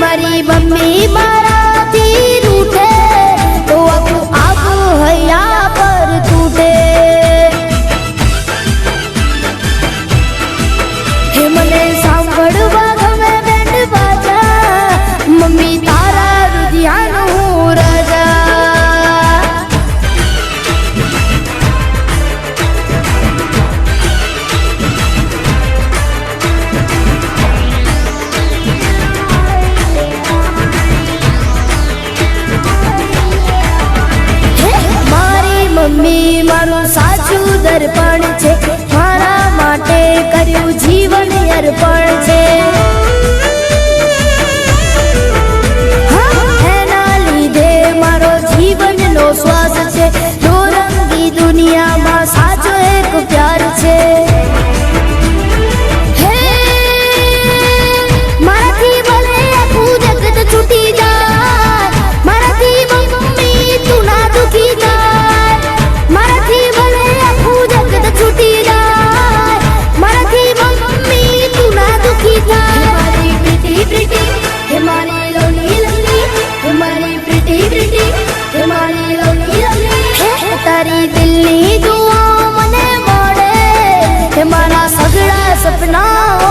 મારી મમ્મી મારાથી રૂઠે તો આખું આખું હૈયા પર તૂટે હે મને સાંભળવા ગમે બેન્ડ બાજા મમ્મી તારા રુધિયાનો હું રાજા મમ્મી મારું સાચું દર્પણ છે મારા માટે કર્યું જીવન અર્પણ છે એના લીધે મારો જીવનનો શ્વાસ છે દોરંગી દુનિયામાં સાચો એક પ્યાર છે મારાથી ભલે આખું જગત છૂટી જાય મારાથી મમ્મી તું ના દુખી જાય મારાથી ભલે આખું જગત છૂટી જાય મારાથી મમ્મી તું ના દુખી થાય મારી પ્રીતિ પ્રીતિ હે મારી લોલી લોલી હે મારી પ્રીતિ પ્રીતિ હે મારી લોલી લોલી તારી દિલની દુઆ મને મળે હે મારા સગડા સપના